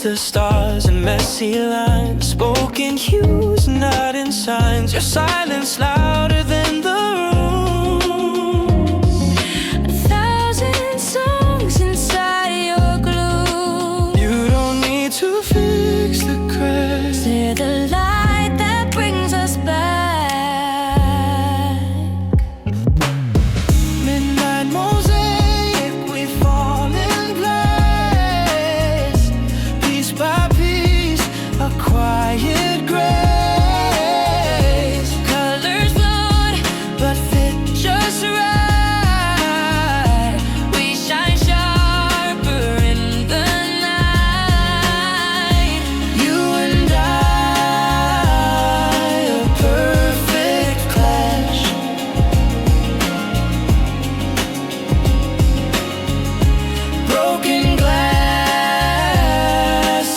the stars in messy lines, spoken cues, not in signs. Your silence louder than the room. 1,000 songs inside your gloom. You don't need to fix the cracks. They're the light that brings us back. Midnight mosaic, we fall in place. Piece by piece, a quiet grace. Colors flawed, but fit just right. We shine sharper in the night. You and I, a perfect clash. Broken glass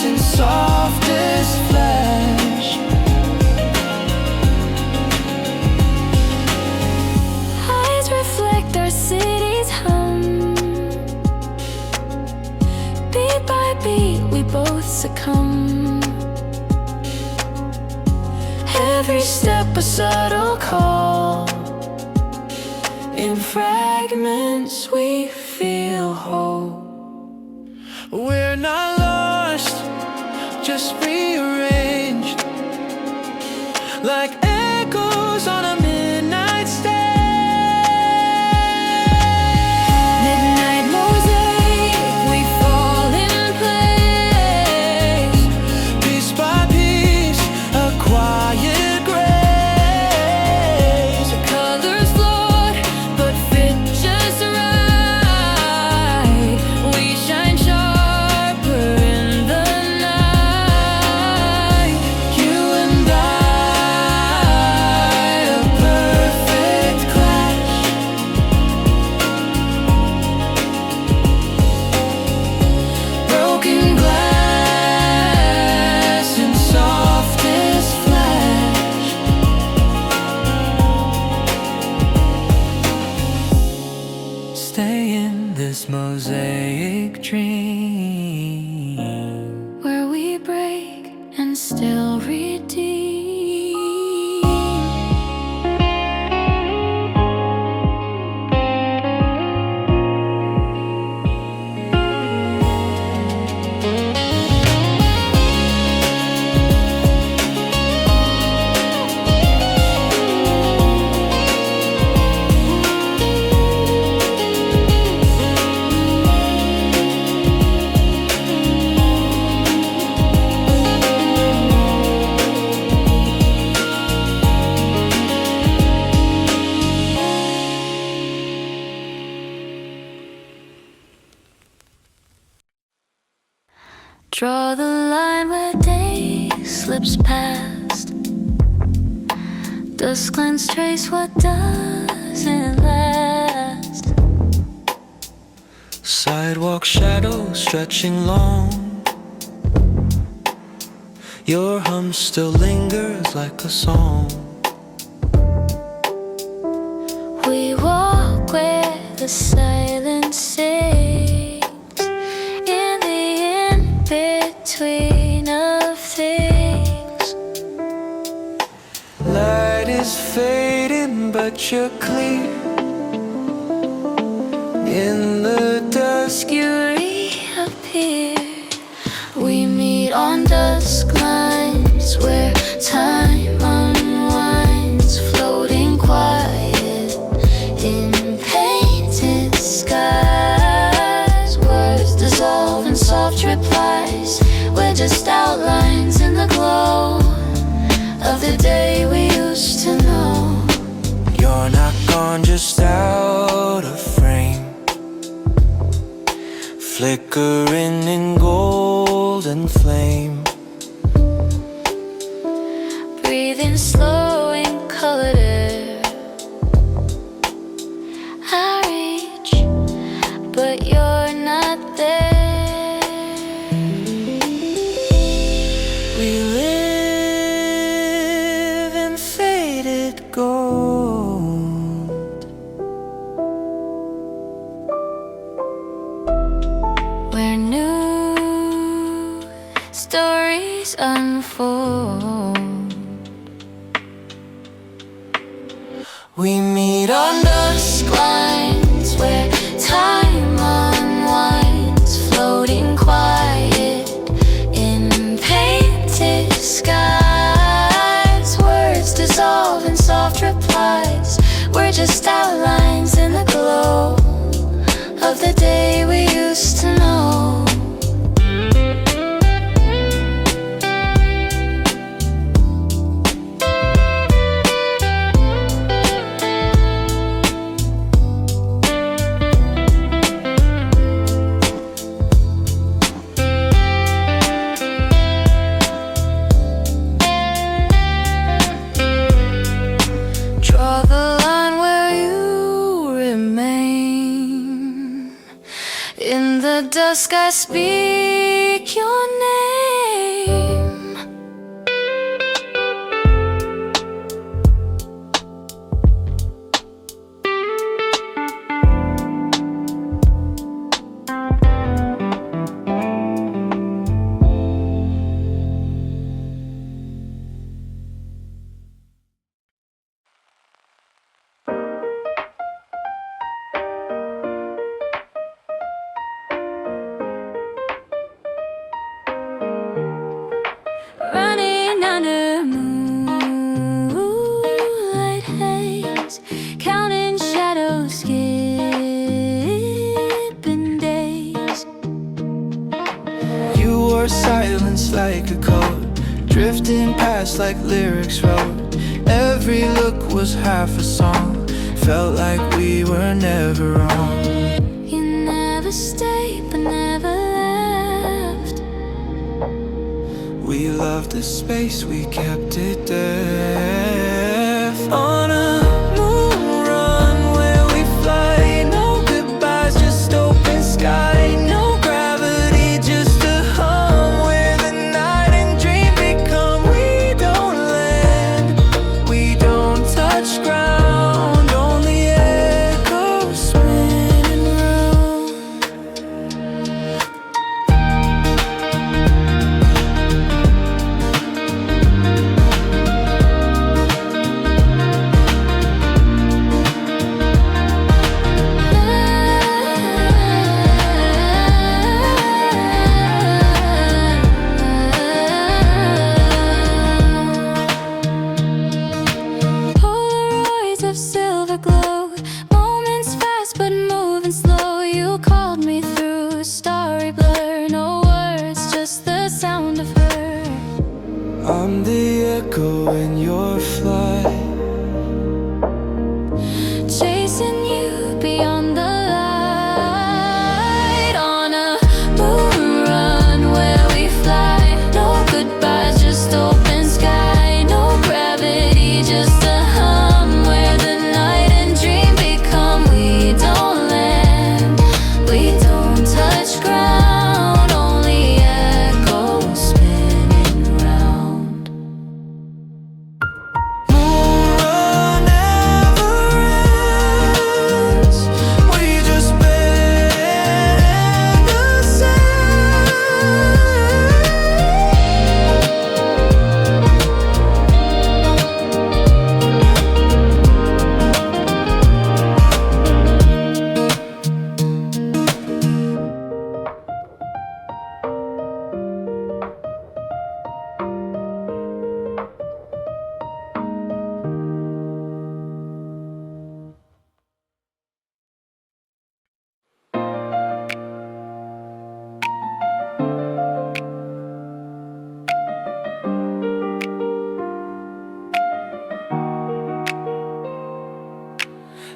and softest flash. Eyes reflect our city's hum. Beat by beat, we both succumb. Every step a subtle call. In fragments we feel whole. We're not lost, just rearranged, like echoes on a midnight stage. Midnight mosaic, we fall in place. Piece by piece, a quiet grace. The colors flawed, but fit just right. We shine sharper in the night. You and I, a perfect clash. Broken glass and softest flash. Stay in this mosaic dream, where we break and still redeem. Draw the line where day slips past. Dusk lines trace what doesn't last. Sidewalk shadows stretching long. Your hum still lingers like a song. We walk where the silence sings, in the in-between of things. Light is fading, but you're clear. In the dusk you reappear. We meet on dusk lines where time unwinds, floating quiet in painted skies. Words dissolve in soft replies. We're just outlines in the glow of the day we used to know. You're not gone, just out of frame, flickering in golden flame. Breathing slow in colored air. I reach, but you're not there. We live in faded gold. We're new We meet on dusk lines where time unwinds, floating quiet in painted skies. Words dissolve in soft replies. We're just outlines in the glow of the day we used to know. Draw the line where you remain. In the dusk I speak your name. Running under moonlight haze, counting shadows, skipping days. You wore silence like a code, drifting past like lyrics wrote. Every look was half a song, felt like we were never wrong. You never stayed but never left. We loved the space, we kept it deaf. On a moon run where we fly, no goodbyes, just open sky. No gravity, just a hum where the night and dream become. We don't land, we don't touch ground, only echoes spinning round. Polaroids of silver glow, moments fast but moving slow. You called me through a starry blur, no words, just the sound of her. I'm the echo in your flight. Chasing you beyond the light. On a moon run where we fly, no goodbyes, just open sky. No gravity, just a hum where the night and dream become. We don't land, we don't touch ground, only echoes spinning round. Moon run never ends. We just bend the sand.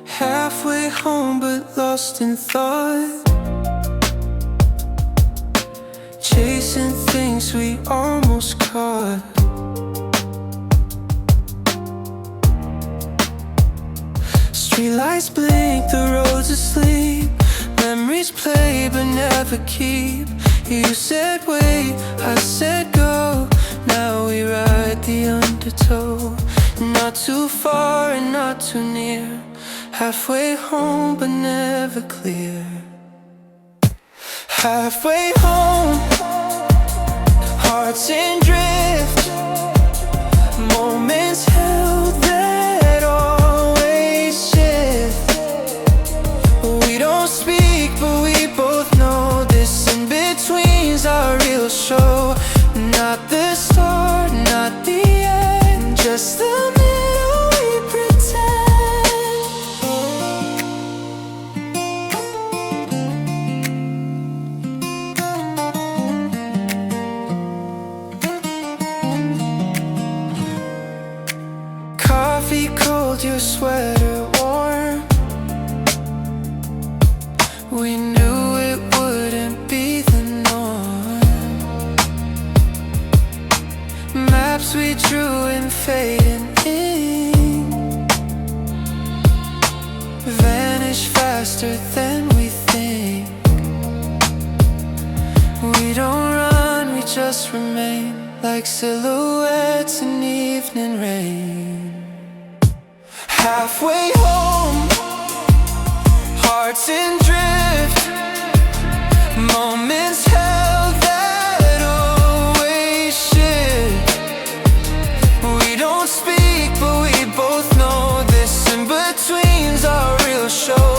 Halfway home but lost in thought, chasing things we almost caught. Streetlights blink, the roads asleep. Memories play but never keep. You said wait, I said go. Now we ride the undertow. Not too far and not too near. Halfway home but never clear. Halfway home, hearts in drift. Moments held that always feet cold, your sweater warm. We knew it wouldn't be the norm. Maps we drew in fading ink vanish faster than we think. We don't run, we just remain like silhouettes in evening rain. Halfway home, hearts in drift, moments held that always shift. We don't speak, but we both know this in-between's our real show.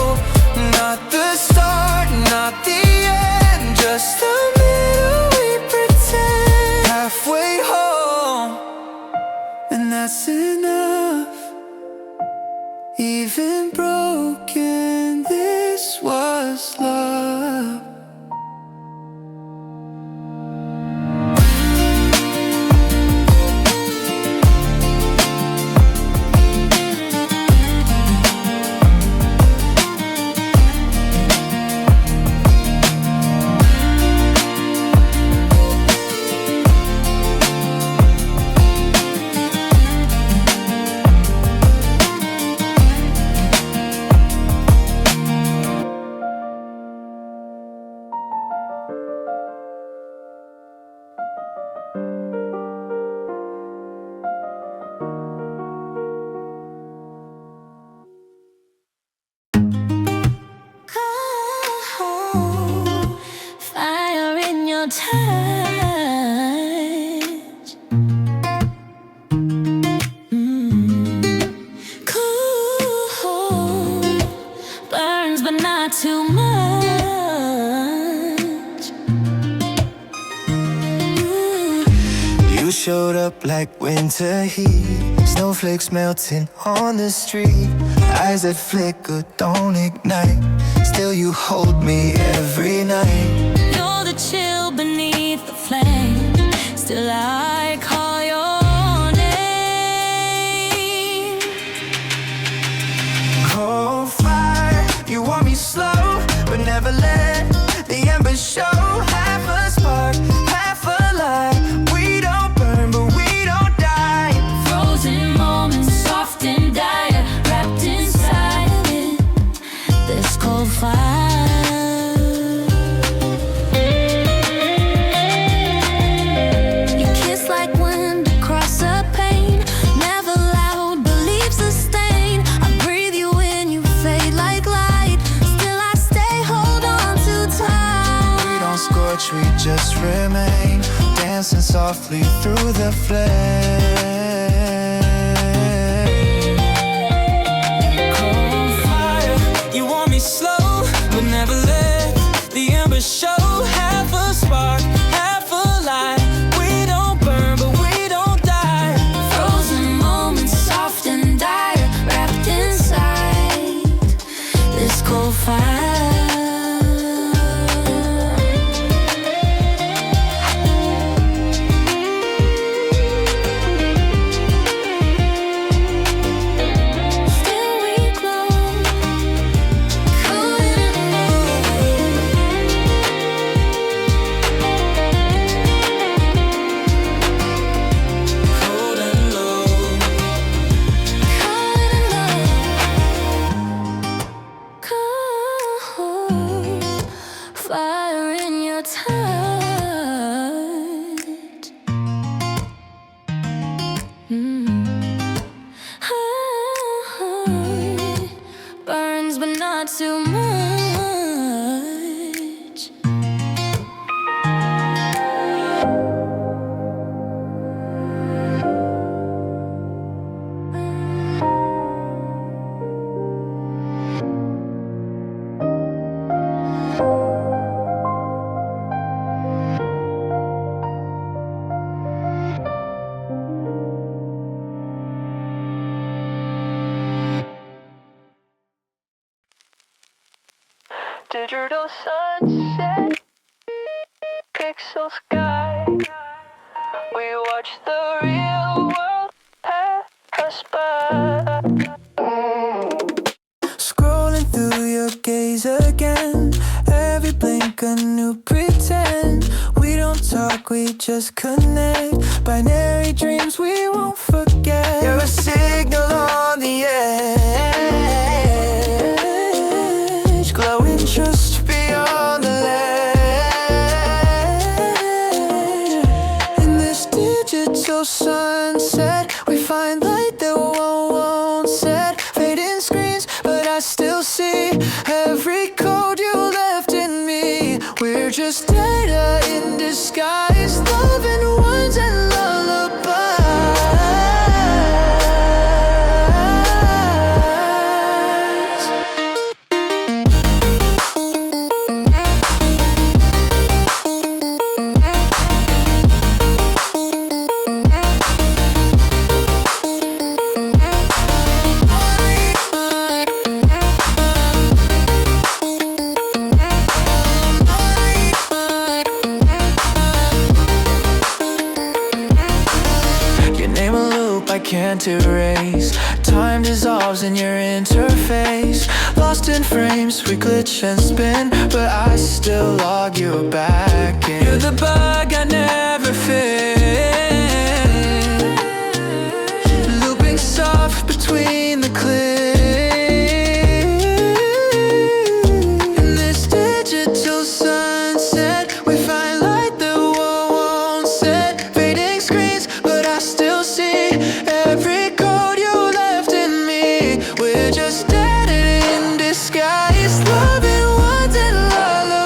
Not the start, not the end, just the middle we pretend. Halfway home, and that's enough. Even broken, this was love. Fire in your touch. Cool, burns but not too much. You showed up like winter heat, snowflakes melting on the street, eyes that flicker, don't ignite. Still you hold me every night. You're the chill beneath the flame. Still I call your name. Cold fire, you want me slow, but never let the embers show. Half a spark, half a light. We don't burn, but we don't die. Frozen moments, soft and dire, wrapped inside of it. This cold fire. You kiss like wind across a pane. Never loud, but leaves a stain. I breathe you in, you fade like light. Still I stay, hold on too tight. We don't scorch, we just remain, dancing softly through the flame. Cold fire, you want me slow, but never let the embers show. Half a spark, half a light. We don't burn, but we don't die. Frozen moments, soft and dire, wrapped inside this cold fire. Still we glow, cool and Cold and low, cool, fire in your touch. Burns but not too much. digital sunset, pixel sky. We watch the real world pass us by. can't erase. Time dissolves in your interface. Lost in frames, we glitch and spin, but I still log you back in. You're the bug I never fit, looping soft between the clips. In this digital sunset, we find light that won't set. Fading screens, but I still see every code you left in me. We're just dead in disguise, loving ones and lullabies.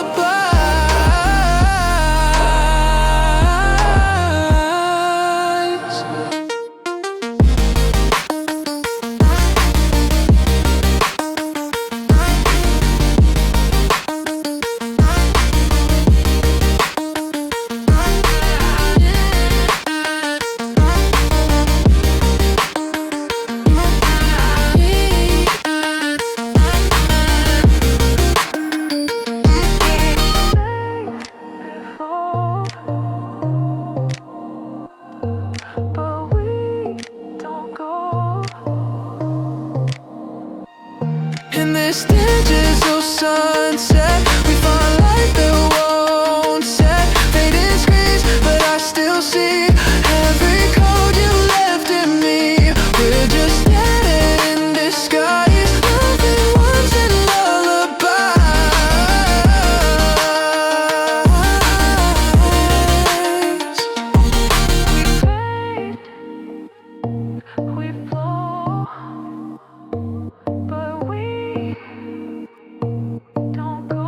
But we don't go. In this digital sunset, we find light that won't set. Fading screens, but I still see every code you left in me. We're just dead in disguise, loving ones and lullabies. We flow, but we don't go.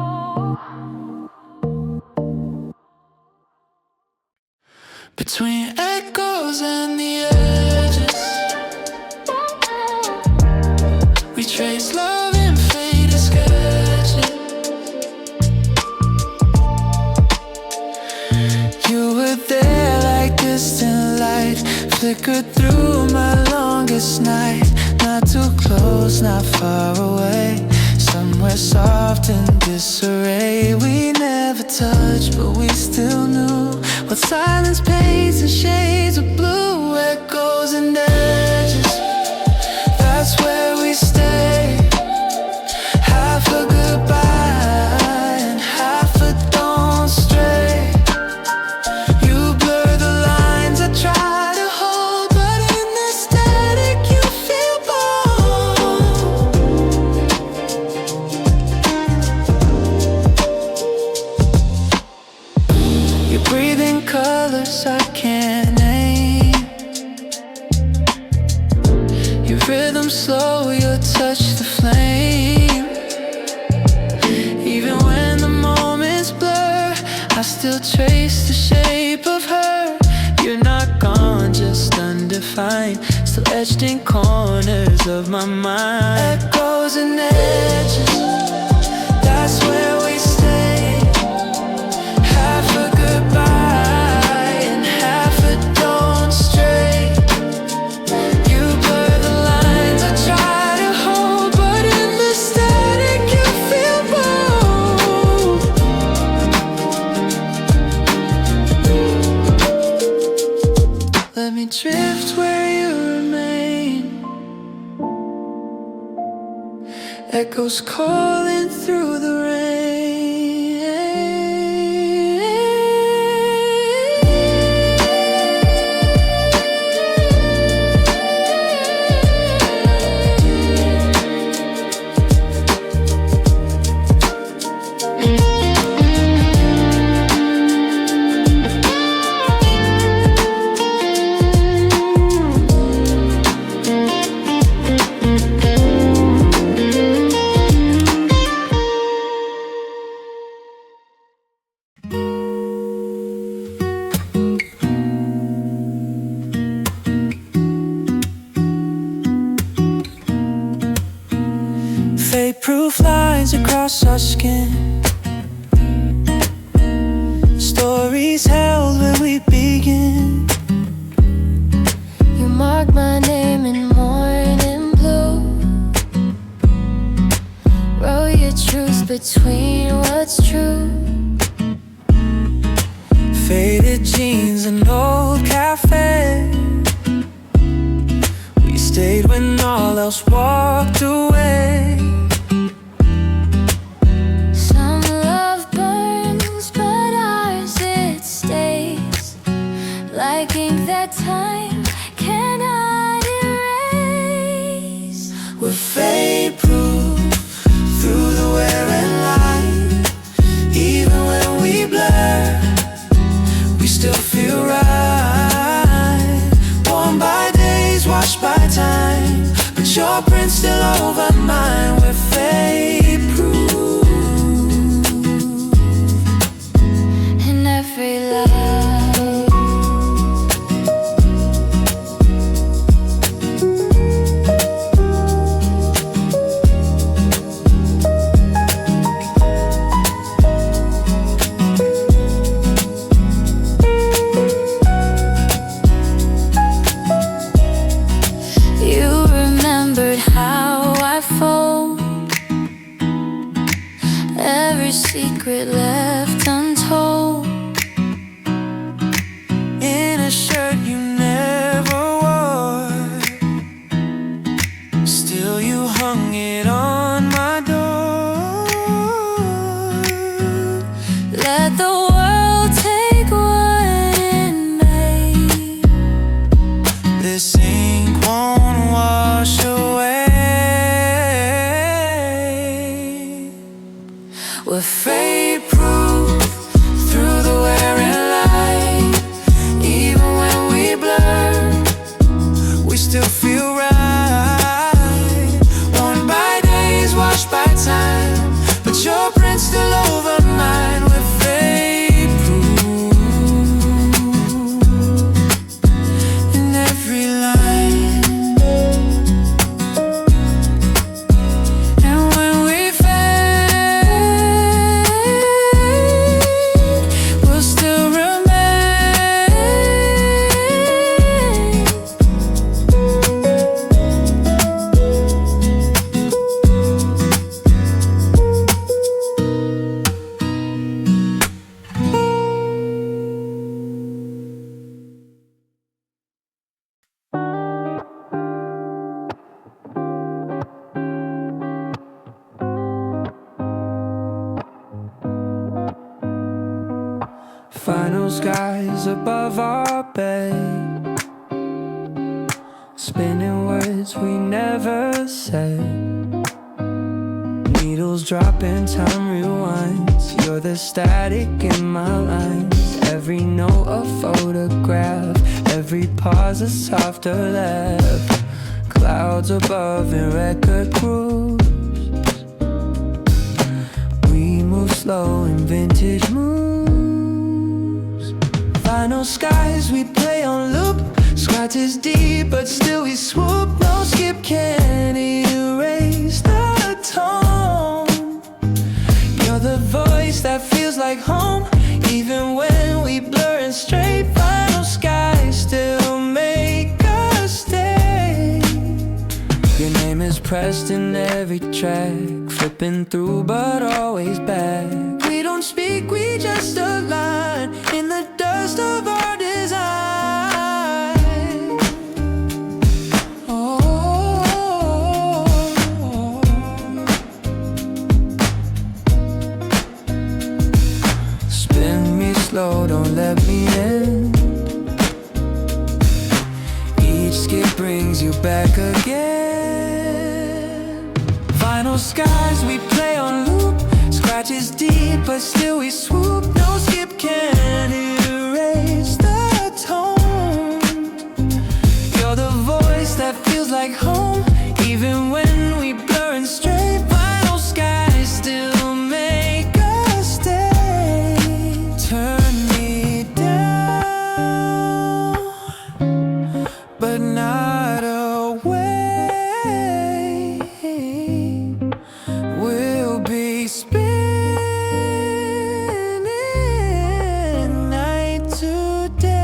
Between echoes and the edges, we trace love in faded sketches. You were there like distant light, flickered through my longest night. Not too close, not far away, somewhere soft in disarray. We never touched, but we still knew what silence paints in shades of blue. Echoes and edges, that's where we stay. Half a goodbye and half a don't stray. You blur the lines I try to hold, but in the static you feel bold. You breathe in colors I can't name. Your rhythm slow, you touch the flame. Even when the moments blur, I still trace the shape of her. You're not gone, just undefined, still etched in corners of my mind. Echoes and edges, that's where we stay. Half a goodbye and half a don't stray. You blur the lines I try to hold, but in the static you feel bold. Let me drift where you remain. Echoes calling through the Fade-proof lines across our skin, stories held where we begin. You mark my name in morning blue, wrote your truth between what's true. Faded jeans and old cafe, we when all else walked away. Some love burns, but ours it stays. Like ink that time cannot erase. We're fade proof through the wear and light. Even when we blur, we still feel right. Worn by days, washed by time, but your print's still over mine. We're fade proof In every life. You remembered how I fold, every secret left untold. in a shirt you never wore. Still you hung it on my door. Let the world take what it may. This ink won't wash away. We're fade proof through the wear and light. Even when we blur, we still feel right. Worn by days, washed by time, but your print's still over mine. We're fade proof in every line. And when we fade, we'll still remain. Final skies above our bed, spinning words we never said. Needles dropping, time rewinds. You're the static in my lines. Every note a photograph, every pause a softer laugh. Clouds above in record grooves. We move slow in vintage moves. Final skies we play on loop. Scratches deep but still we swoop. No skip can erase the tone. You're the voice that feels like home. Even when we blur and stray, final skies still make us stay. Your name is pressed in every track, flipping through but always back. We don't speak, we just align in the dust of our design. Oh, spin me slow, don't let me end. Each skip brings you back again. Final skies we play on loop. Scratches deep but still we swoop. No skip can erase the tone. You're the voice that feels like home. Even when we blur and stray, final skies still make us stay. Turn me down, but not away. We'll be spinning night to day.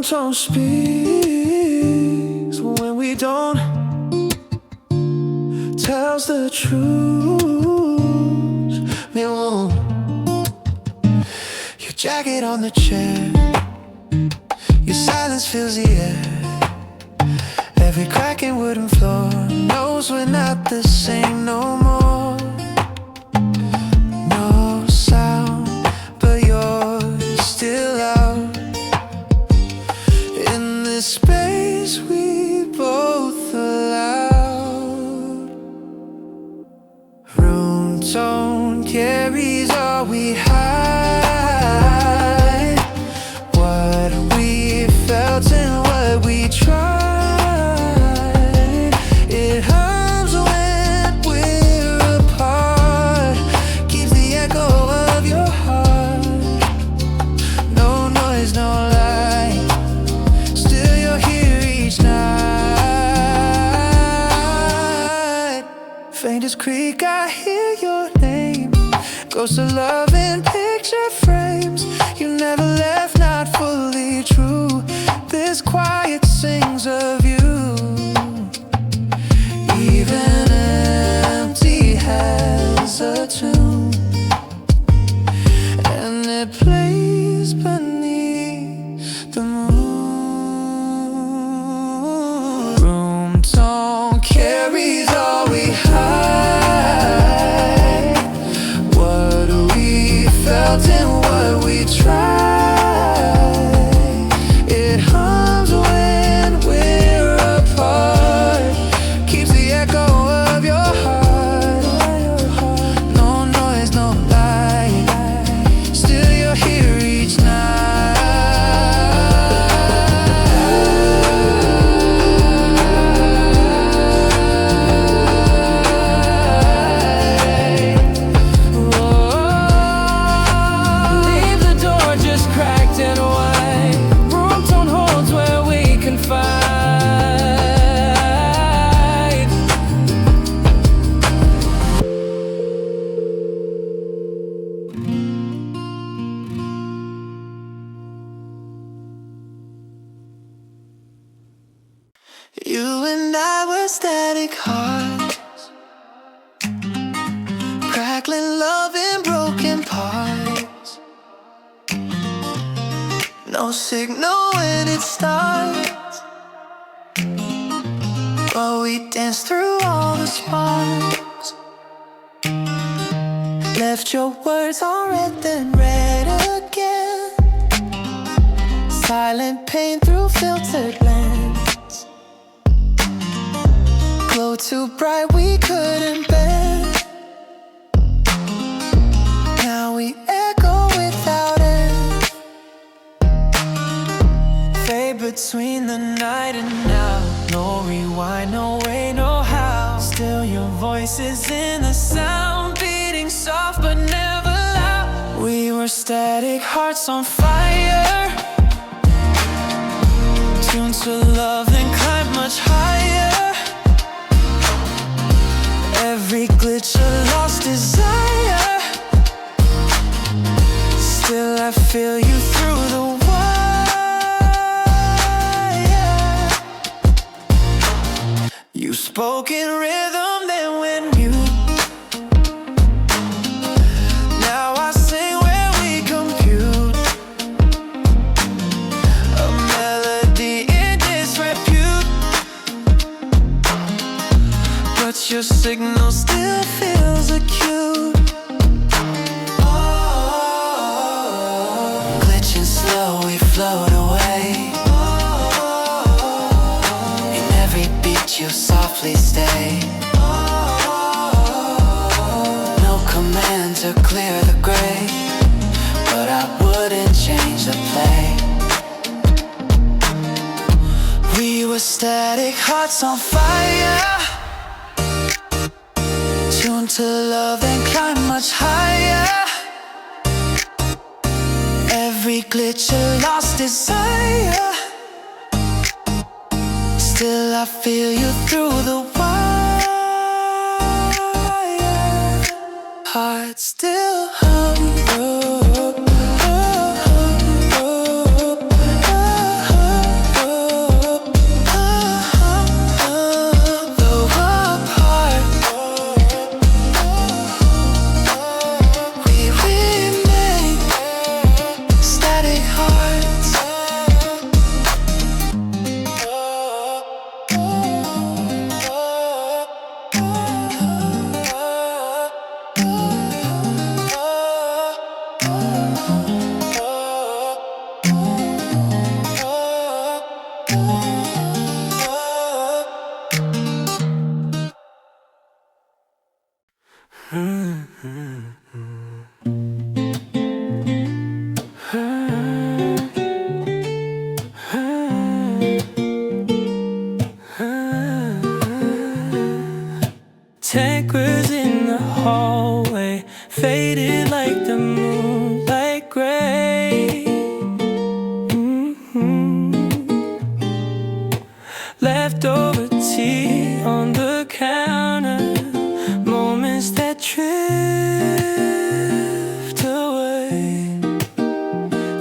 room tone speaks when we don't. Tells the truth, me won't. Your jacket on the chair, your silence fills the air. Every crack in wooden floor knows we're not the same no more. No sound, but you're still out in this space we both allowed. Room tone carries all we hide, what we felt and what we tried. It hurts when we're apart, keeps the echo of your heart. No noise, no light, still you're here each night. Faintest creak, I hear your name. Ghosts of love in picture frames. You never left, not fully true. This quiet sings of you. Even empty has a tune, and it plays beneath the moon. Room tone carries all we hide, what we felt and what we tried. It hums when we're apart, keeps the echo of your heart. No noise, no light, still you're here each night. Leave the door just cracked and wide. Room tone holds where we confide. You and I were static hearts, crackling love in broken parts. No signal when it starts, but we danced through all the sparks. Left your words on red, then read again. Silent pain through filtered lens. Glow too bright we couldn't bend. Now we echo without end. Fade between the night and now. No rewind, no way, no how. Still your voice is in the sound, beating soft but never loud. We were static hearts on fire, tuned to love and climb much higher. Every glitch a lost desire, still I feel you through the wire. You spoke in rhythm, then went mute. Now I sing where we compute, a melody in disrepute. But your signal still feels acute. Glitching slow, we float away. In every beat you softly stay. No command to clear the gray, but I wouldn't change the play. We were static hearts on fire, tuned to love and climb much higher. Every glitch a lost desire, still I feel you through the wire. Heart still hum. leftover tea on the counter, moments that drift away,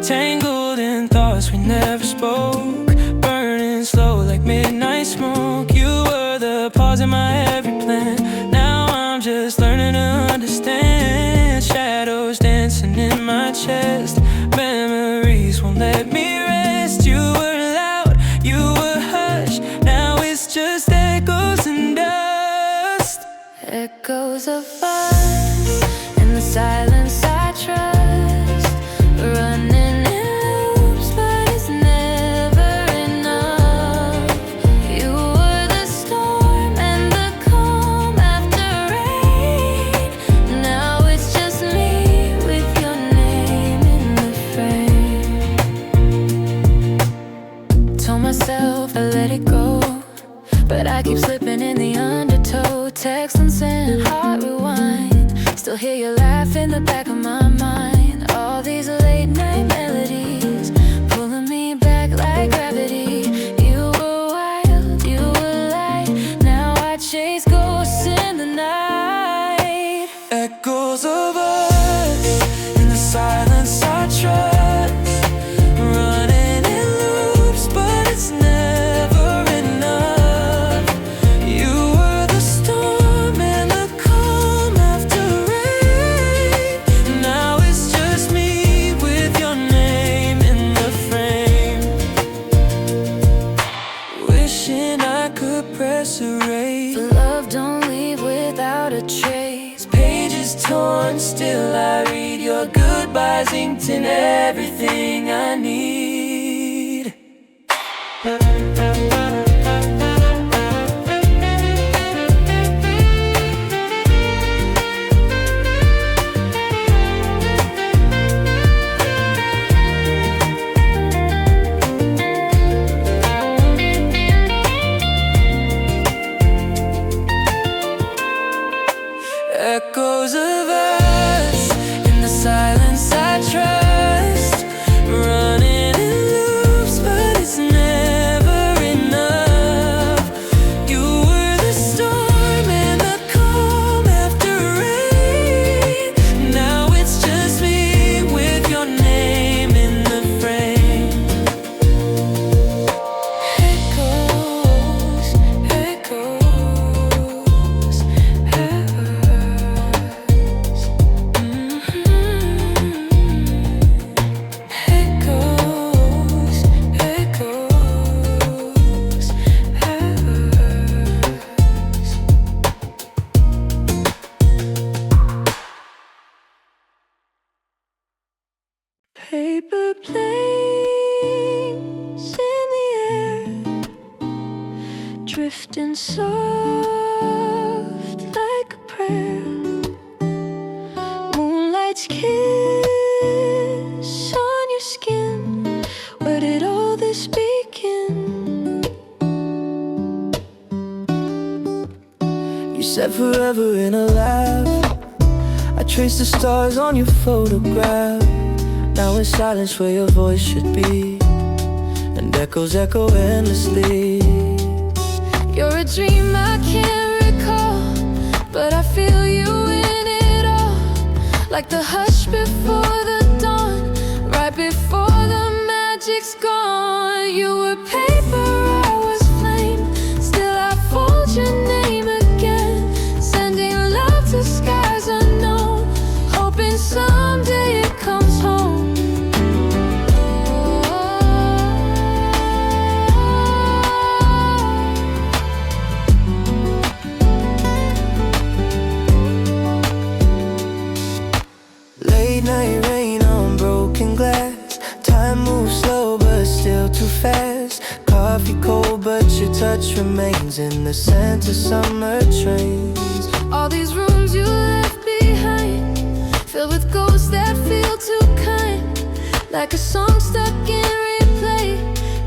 tangled in thoughts we never spoke, burning slow like midnight smoke. You were the pause in my every plan. Now I'm just learning to understand. Shadows dancing in my chest, memories won't let me rest. You were loud, you were hush, now it's just echoes and dust. Echoes of us in the silence I trust, running in loops but it's never enough. You were the storm and the calm after rain. Now it's just me with your name in the frame. Told myself I let it go, but I keep slipping in the undertow. Text unsent, heart rewind. Still hear your laugh in the back of my mind. All these late night melodies pulling me back like gravity. You were wild, you were light. Now I chase ghosts in the night. Echoes of us in the silence I trust, running in loops but it's never enough. You were the storm and the calm after rain. Now it's just me with your name in the frame. Wishing I could press erase, But love don't leave without a trace. pages torn, still I read your goodbyes inked in everything I need. Echoes of us in the silence I trust, running in loops but it's never enough. You were the storm and the calm after rain. Now it's just me with your name in the frame. Echoes, echoes, echoes, echoes, paper planes in the air, drifting soft like a prayer. Moonlight's kiss on your skin. Where did all this begin? You said forever in a laugh. I traced the stars on your photograph. Now in silence where your voice should be, and echoes echo endlessly. You're a dream I can't recall, but I feel you in it all. Like the hush before the dawn, right before the magic's gone. You were paper, I was flame. Still I fold your name again, sending love to skies unknown, hoping someday it comes home. Late night rain on broken glass. Time moves slow but still too fast. Coffee cold but your touch remains in the scent of summer trains. All these rooms you left behind, filled with ghosts that feel too kind. Like a song stuck in replay,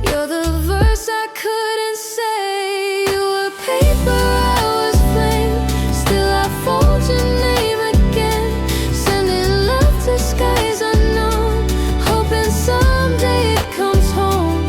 you're the verse I couldn't say. You were paper, I was flame. Still I fold your name again, sending love to skies unknown, hoping someday it comes home.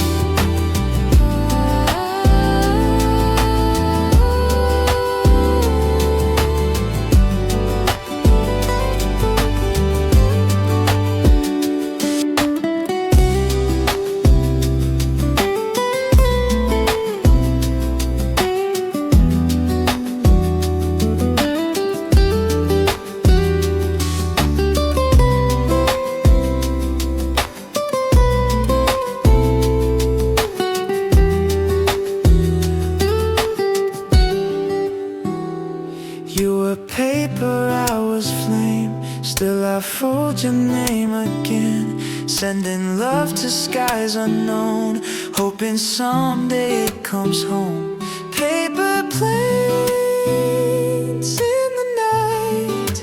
sending love to skies unknown, hoping someday it comes home. Paper planes in the night,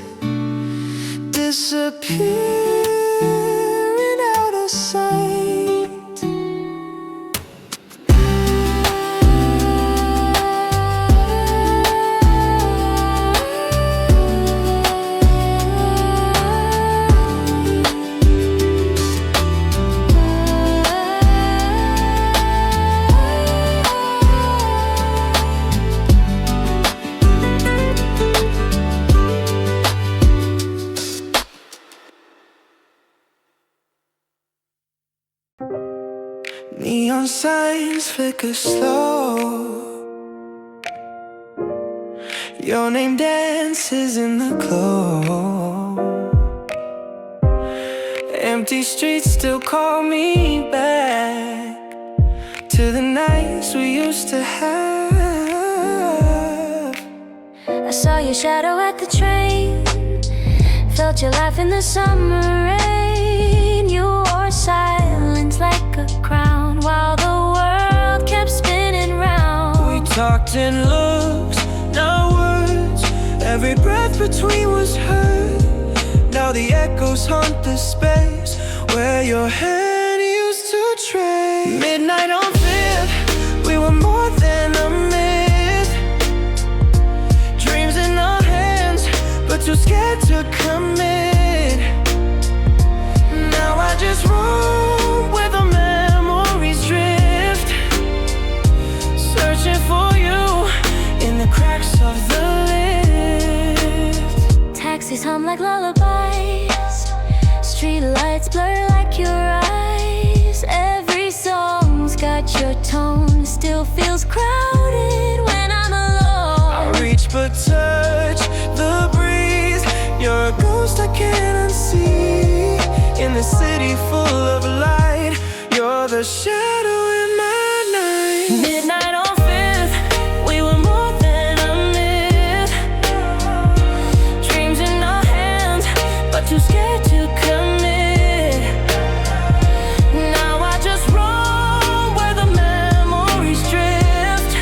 disappearing out of sight. Neon signs flicker slow, your name dances in the glow. Empty streets still call me back to the nights we used to have. I saw your shadow at the train, felt your laugh in the summer rain. You wore silence like a crown while the world kept spinning round. We talked in looks, not words. Every breath between was heard. Now the echoes haunt the space where your hand used to trade. Midnight on Fifth, we were more than a myth. Dreams in our hands, but too scared to commit. Now I just roam where the memories drift, searching for you in the cracks of the lift. Taxis hum like lullabies, street lights blur like your eyes. Every song's got your tone, still feels crowded when I'm alone. I reach but touch the breeze, you're a ghost I can't unsee. In the city full of light, you're the shadow in my night. Midnight on Fifth, we were more than a myth. Dreams in our hands, but too scared to commit. Now I just roam where the memories drift,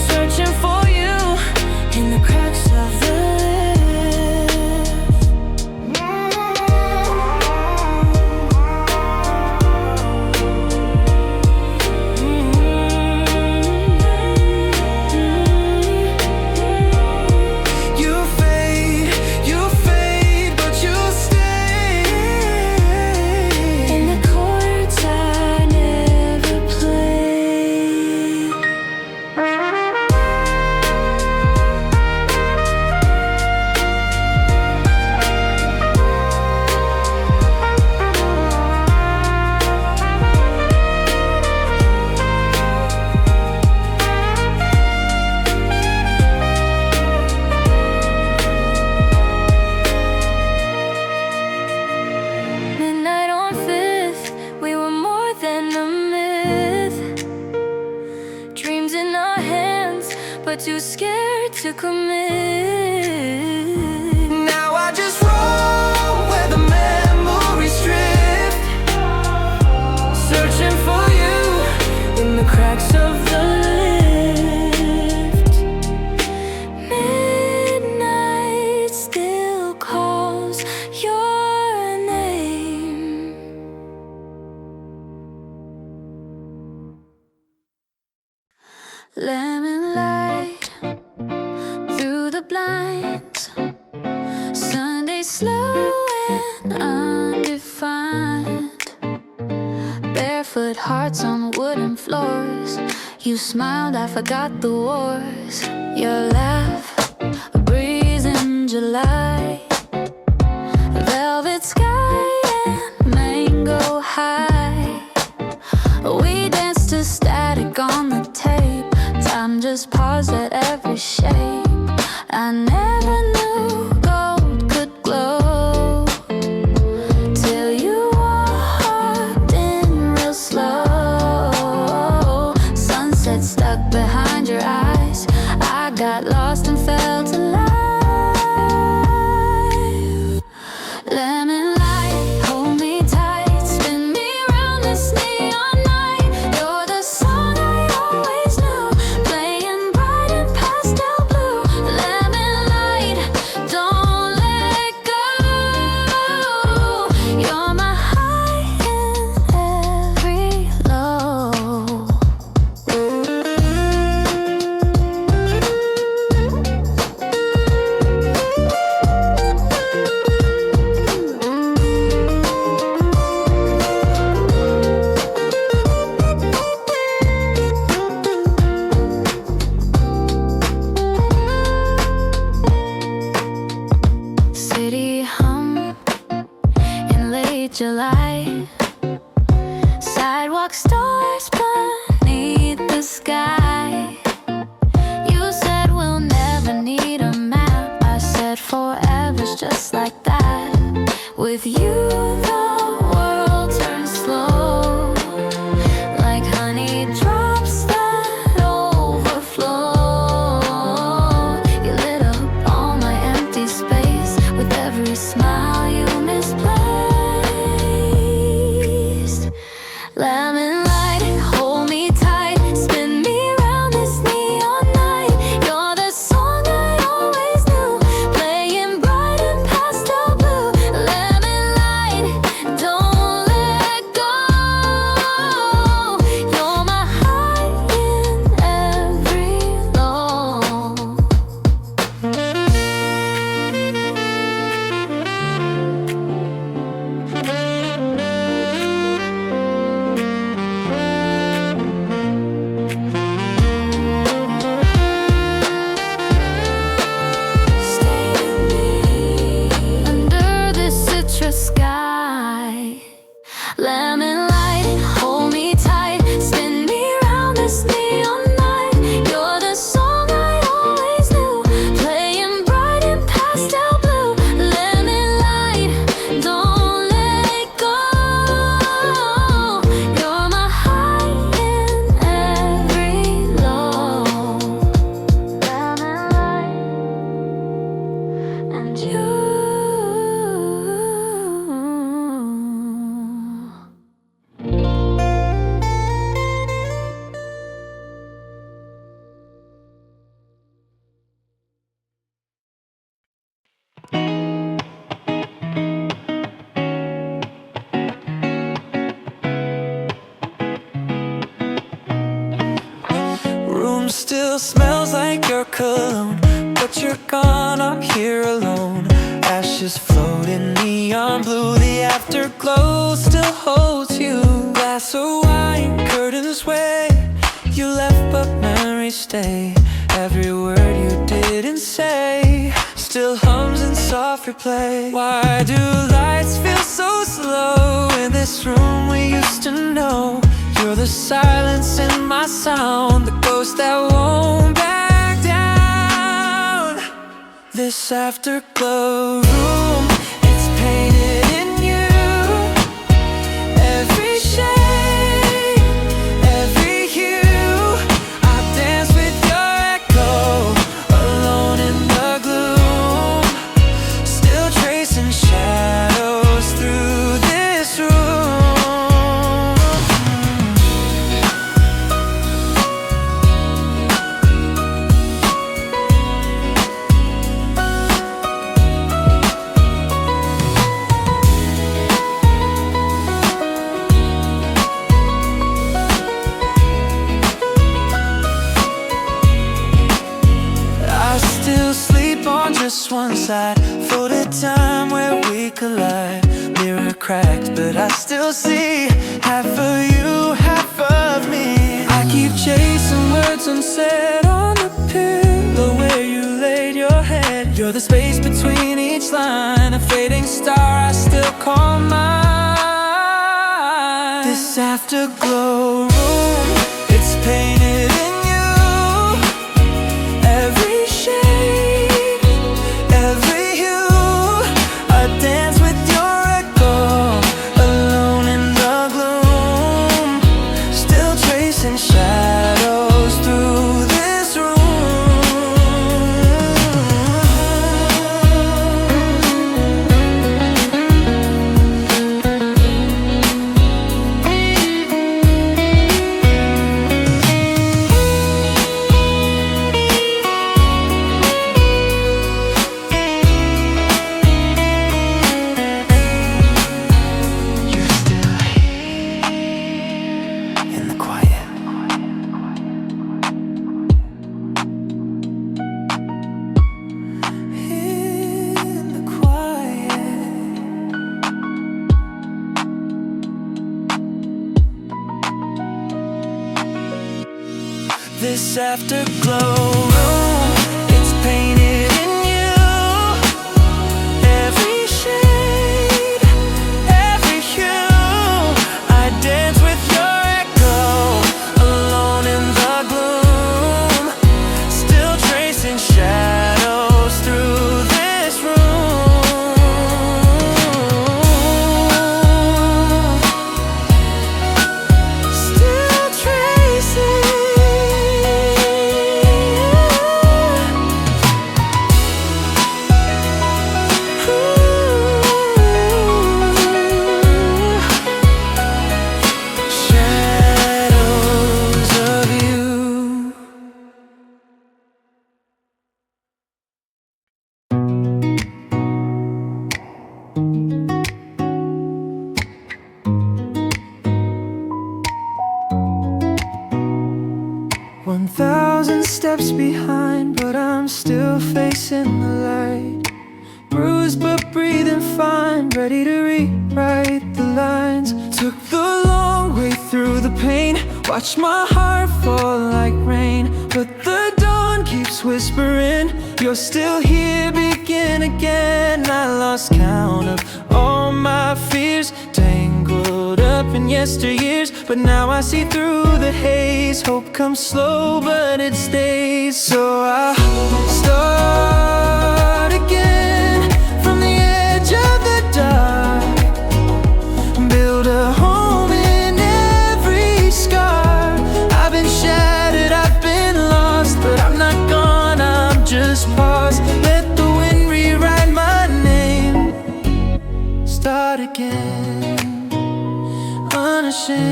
searching for you in the cracks of the too scared to commit. Now I just roam where the memories drift, searching for you in the cracks of the lift. Midnight still calls your name. Lemon light through the blinds, Sunday slow and undefined. Barefoot hearts on wooden floors. You smiled, I forgot the wars. Your laugh, a breeze in July. Velvet sky and mango high. We danced to static on the tape. Time just paused at every shape. I never knew gold could glow till you walked in real slow. Sunset stuck behind your eyes. I got lost and felt alive. Lemon light, hold me tight. like stars beneath the sky. You said we'll never need a map. I said forever's just like that. With you the world turns slow, like honey drops that overflow. You lit up all my empty space with every smile you misplaced. Lemon light, hold me tight, spin me round this neon night. You're the song I always knew, playing bright and pastel blue. Lemon light, don't let go. You're my high in every low. Stay with me under this citrus sky. Lemon light, hold me tight, spin me round this neon night. You're the song I always knew, playing bright in pastel blue. Lemon light, don't let go. You're my high in every low. Lemon light and you. Room still smells like your cologne, but you're gone, I'm here alone. Ashes floating neon blue, the afterglow still holds you. Glass of wine, curtains sway. You left but memories stay. Every word you didn't say still hums in soft replay. Why do lights feel so slow in this room we used to know? You're the silence in my sound, the ghost that won't back down. This afterglow room, it's painted in you. Every shade, every hue. I dance with your echo, alone in the gloom. Still tracing shadows through this room. I still sleep on just one side for the time where we collide. Mirror cracked, but I still see half of you, half of me. I keep chasing words unsaid on the pillow where you laid your head. You're the space between each line, a fading star I still call mine. This afterglow room, it's painted in you. Every shade, every hue. I dance with your echo, alone in the gloom. Still tracing shadows through this room. This afterglow room, it's painted in you. Every shade, every hue. I dance with your 1,000 steps behind, but I'm still facing the light. Bruised but breathing fine, ready to rewrite the lines. Took the long way through the pain, watched my heart fall like rain. But the dawn keeps whispering, you're still here, begin again. I lost count of all my fears, tangled up in yesteryears. But now I see through the haze, hope comes slow but it stays. So I start again from the edge of the dark, build a home in every scar. I've been shattered, I've been lost, but I'm not gone, I'm just paused. Let the wind rewrite my name. Start again, unashamed.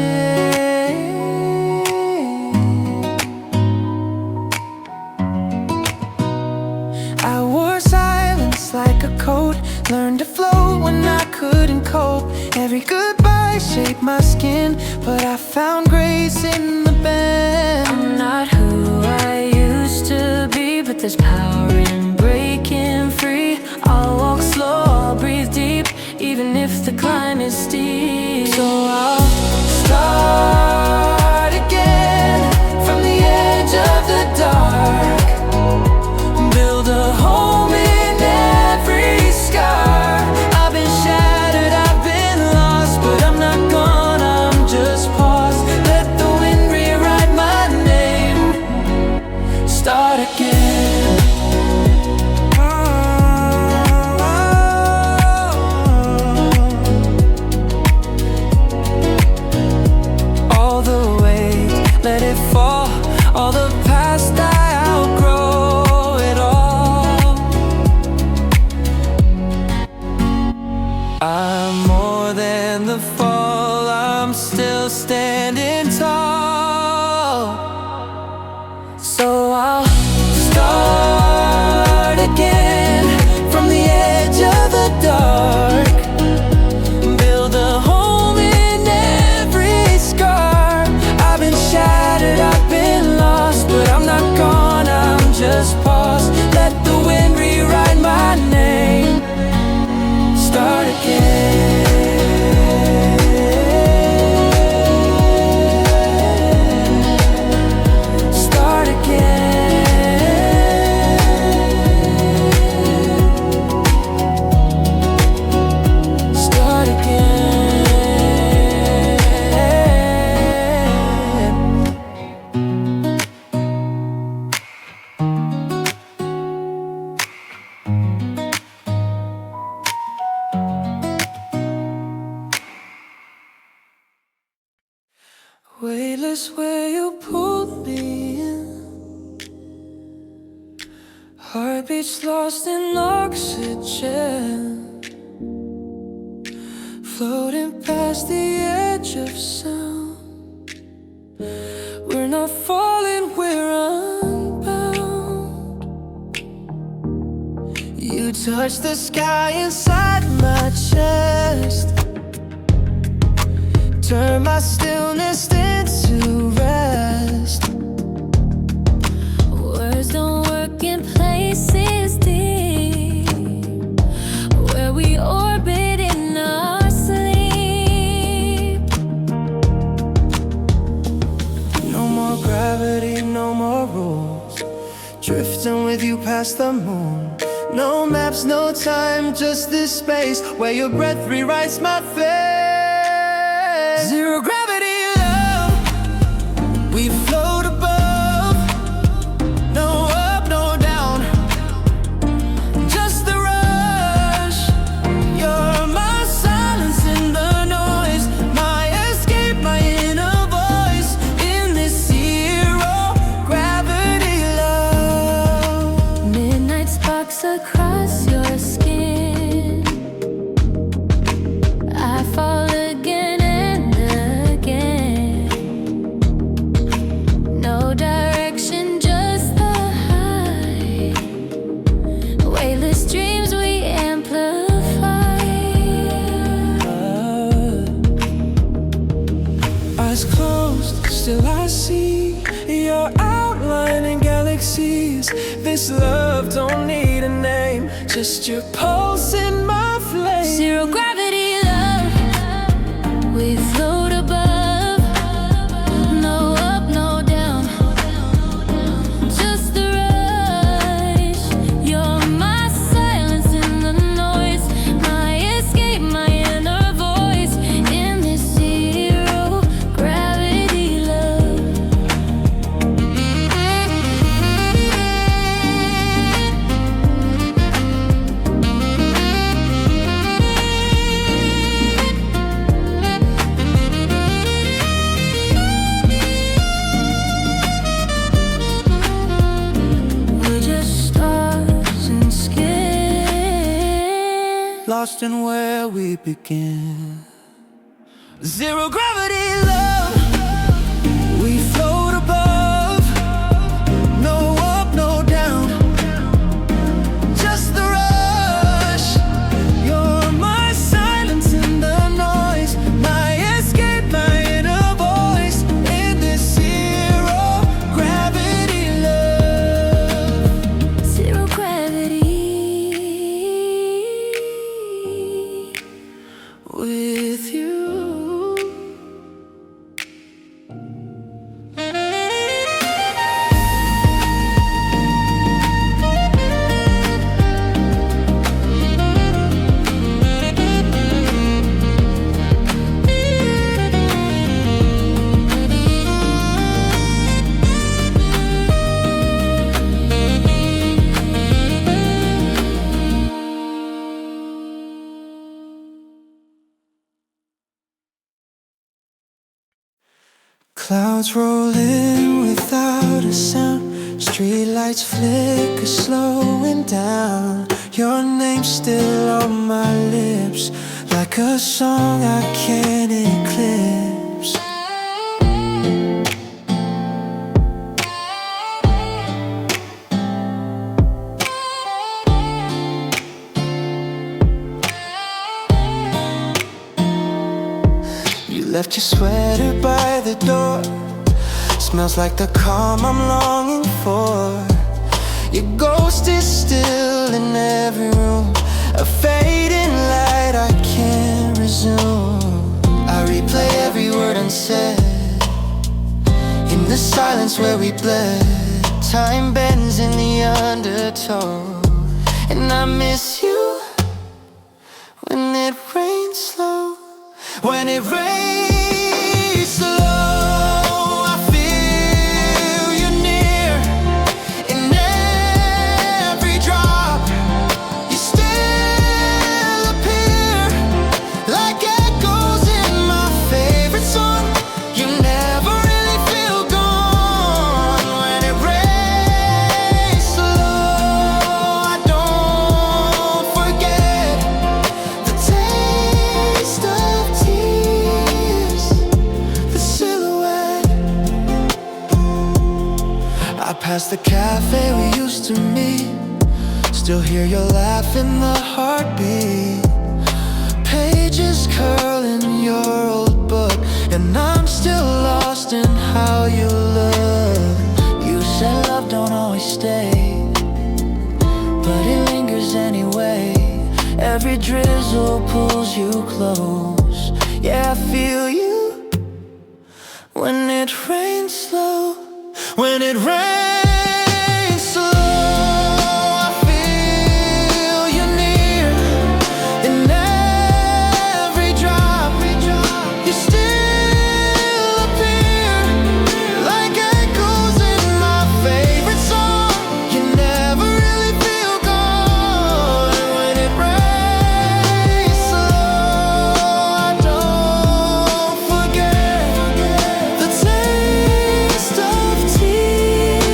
I wore silence like a coat, learned to float when I couldn't cope. Every goodbye shaped my skin, but I found grace in the bend. I'm not who I used to be, but there's power in breaking free. I'll walk slow, I'll breathe deep, even if the climb is steep. So I'll start again from the edge of the dark, build a home in every scar. I've been shattered, I've been lost, but I'm not gone, I'm just paused. Let the wind rewrite my name. Start again. All the weight, let it fall. All the past, I outgrow it all. I'm more than the fall, I'm still standing tall. So I'll start again from the edge of the dark, build a home in every scar. I've been shattered, I've been lost, but I'm not gone, I'm just paused. Let the wind rewrite my name. Start again. Start again. Start again. Weightless where you pulled me in, heartbeats lost in oxygen, floating past the edge of sound. We're not falling, we're unbound. You touch the sky inside my chest, turn my stillness into rest. Words don't work in places deep, where we orbit in our sleep. No more gravity, no more rules, drifting with you past the moon. No maps, no time, just this space where your breath rewrites my fate. Zero gravity love, we float above. No up, no down, just the rush. You're my silence in the noise, my escape, my inner voice. In this zero gravity love. Midnight sparks across your skin, I fall most. Still I see your outline in galaxies. This love don't need a name, just your pulse in my flame. Zero gravity love, we float above. No up, no down, just the rush. You're my silence in the noise, my escape, my inner voice. In this zero gravity love. We're just stars and skin, Lost in where we begin. Zero gravity love, we float above. No up, no down, just the rush. You're my silence in the noise, my escape, my inner voice. In this zero gravity love. zero gravity. With you. Clouds roll in without a sound. Streetlights flicker, slowing down. Your name's still on my lips, like a song I can't eclipse. You left your sweater by the door. Smells like the calm I'm longing for. Your ghost is still in every room, a fading light I can't resume. I replay every word unsaid, in the silence where we bled. Time bends in the undertow, and I miss you when it rains slow. When it rains slow, I feel you near. In every drop, you still appear, like echoes in my favorite song. You never really feel gone. When it rains slow, I don't forget the taste of tears, the silhouette. I pass the cafe we used to meet, still hear your laugh in the heartbeat. Pages curl in your old book, and I'm still lost in how you look. You said love don't always stay, but it lingers anyway. Every drizzle pulls you close. Yeah, I feel you when it rains slow. When it rains slow, I feel you near. In every drop, you still appear, like echoes in my favorite song. You never really feel gone. When it rains slow, I don't forget the taste of tears,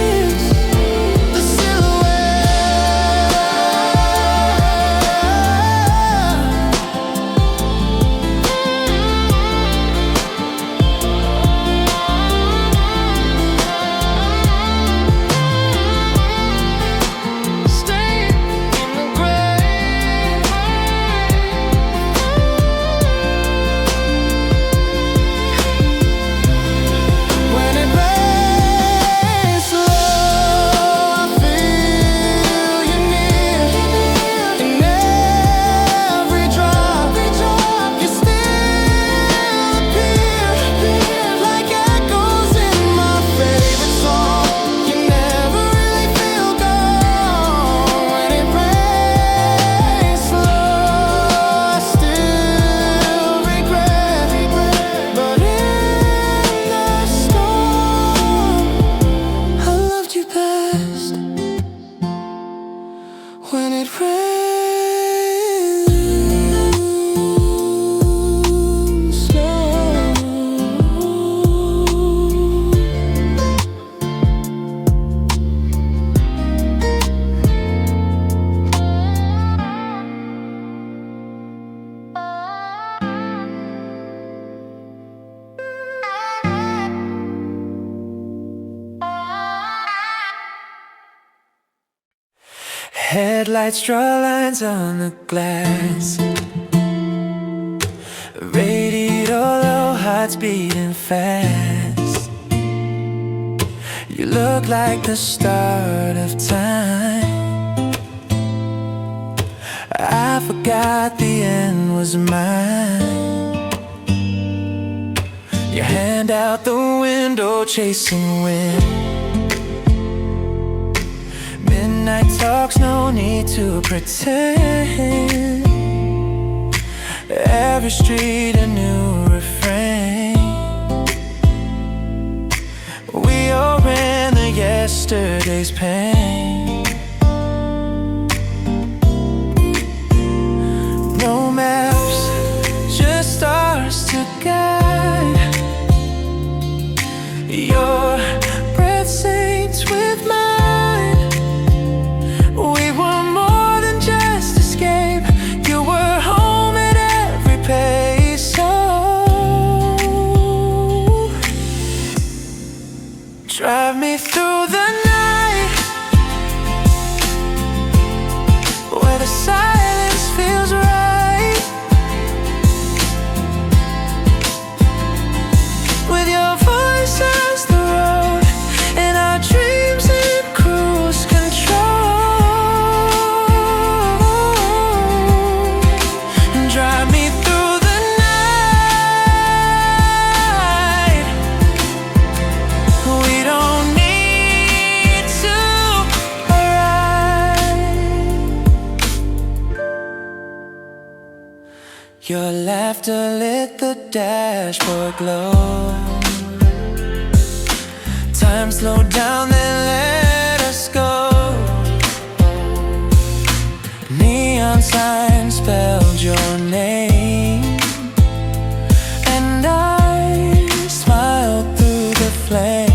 Headlights draw lines on the glass. Radiator low, heart's beating fast. You look like the start of time. I forgot the end was mine. Your hand out the window, chasing wind. Midnight talks, no need to pretend. Every street a new refrain. We all ran the yesterday's pain. No maps, just stars to guide. Your breath saints with mine. We were more than just escape. You were home at every pace. So drive me through the night, where the silence feels right. With your voice as the road, and our dreams in cruise control. And drive me through the night. We don't need to arrive. Your laughter lit the dashboard glow. Time slowed down, then let us go. Neon signs spelled your name, and I smiled through the flame.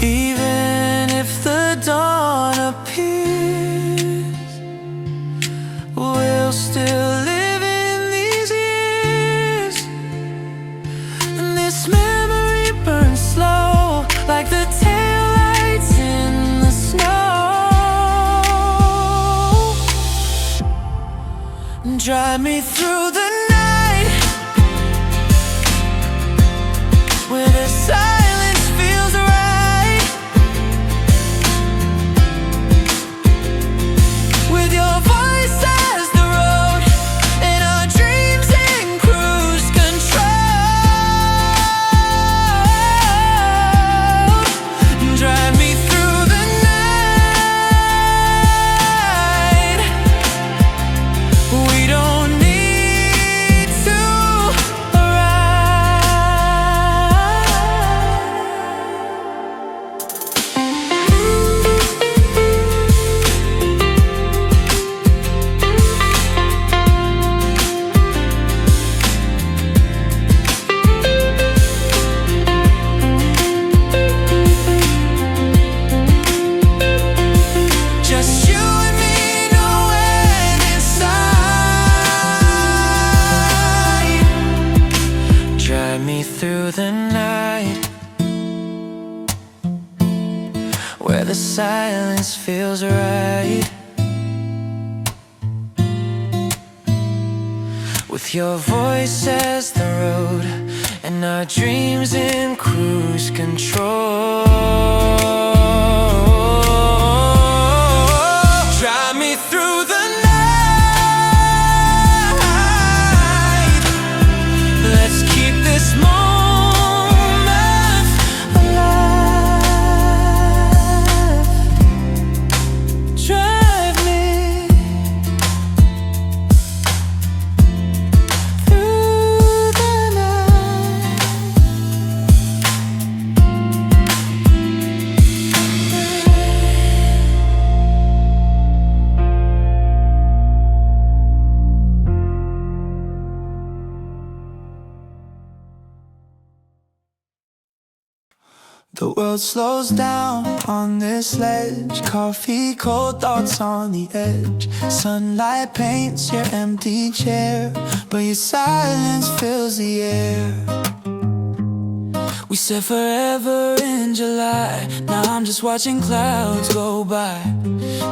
Even if the dawn appears, we'll still live in these years. And this memory burns slow, like the taillights in the snow. Drive me through the night, where the silence feels right. With your voice as the road, and our dreams in cruise control. Drive me through the night. We don't need to just you and me, no end in sight. Drive me through the night, where the silence feels right. With your voice as the road, and our dreams in cruise control. Drive me through the night. Let's keep this moment alive. Drive me through the night. The world slows down on this ledge. Coffee, cold thoughts on the edge. Sunlight paints your empty chair, but your silence fills the air. We said forever in July. Now I'm just watching clouds go by.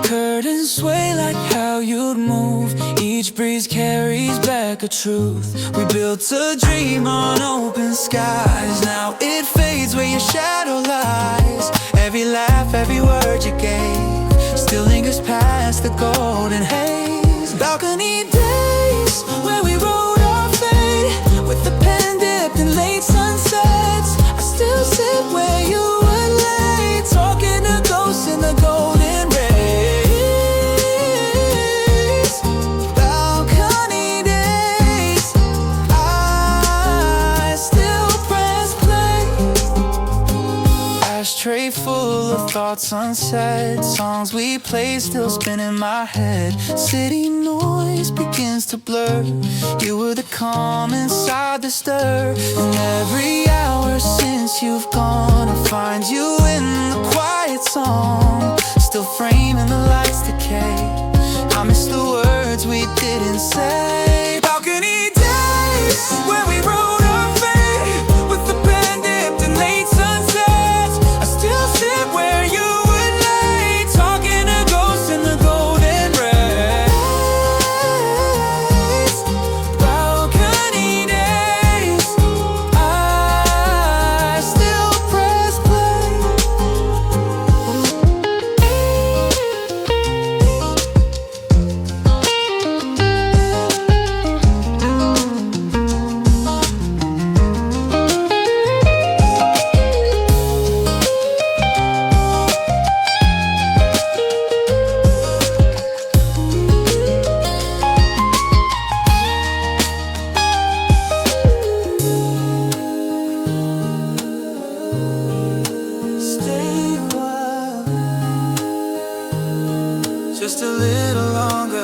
Curtains sway like how you'd move. Each breeze carries back a truth. We built a dream on open skies. Now it fades where your shadow lies. Every laugh, every word you gave still lingers past the golden haze. Balcony days where we wrote our fate with the pen dipped in late sunsets. I still sit where you would lay, talking to ghosts in the golden rays. Balcony days, I still press play. Ashtray full of thoughts unsaid. Songs we play still spin in my head. City noise begins to blur. You were the calm inside the stir. And every hour since you've gone, I find you in the quiet song, still framing the lights decay. I miss the words we didn't say. Balcony days where we wrote our fate with the pen dipped in late sunsets. I still sit where you would lay, talking to ghosts in the golden rays. Balcony days, I still press play. Stay a while, just a little longer.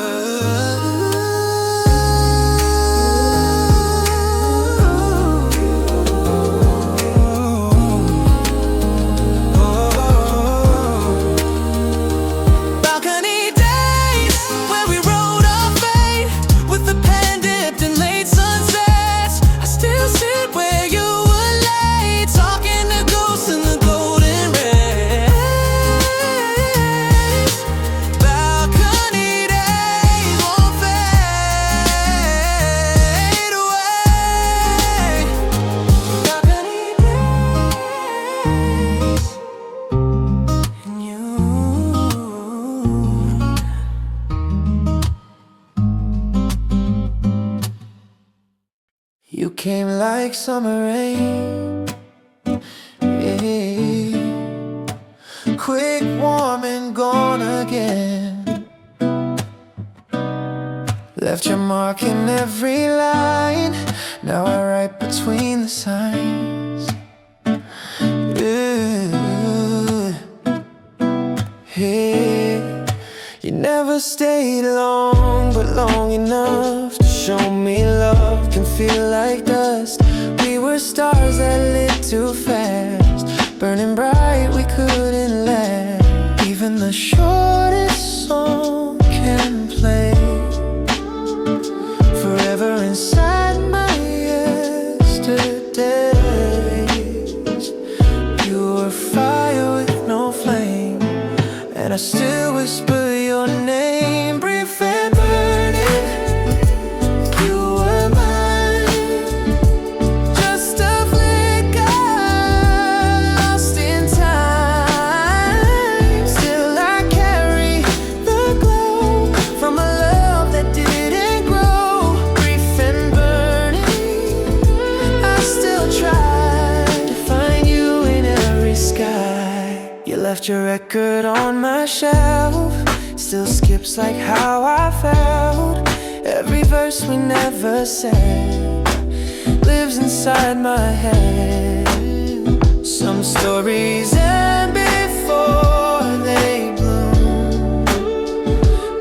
Balcony days where we wrote our fate with the pen dipped in late sunsets. I still sit where you would lay, talking to ghosts in the golden rays. Balcony days won't fade away. Balcony days and you. You came like summer rain, yeah. Quick, warm, and gone again. Left your mark in every line. Now I write between the signs. Yeah. You never stayed long, but long enough to show me love can feel like dust. We were stars that lit too fast, burning bright, we couldn't last. Even the shortest song can play forever inside my yesterdays. You were fire with no flame, and I still whisper your name, brief and burning. You were mine, just a flicker, lost in time. Still I carry the glow from a love that didn't grow. Brief and burning, I still try to find you in every sky. You left your record on my shelf, still skips like how I felt. Every verse we never said lives inside my head. Some stories end before they bloom,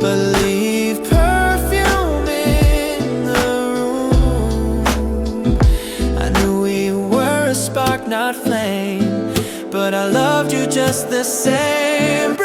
but leave perfume in the room. I knew we were a spark, not flame, but I loved you just the same.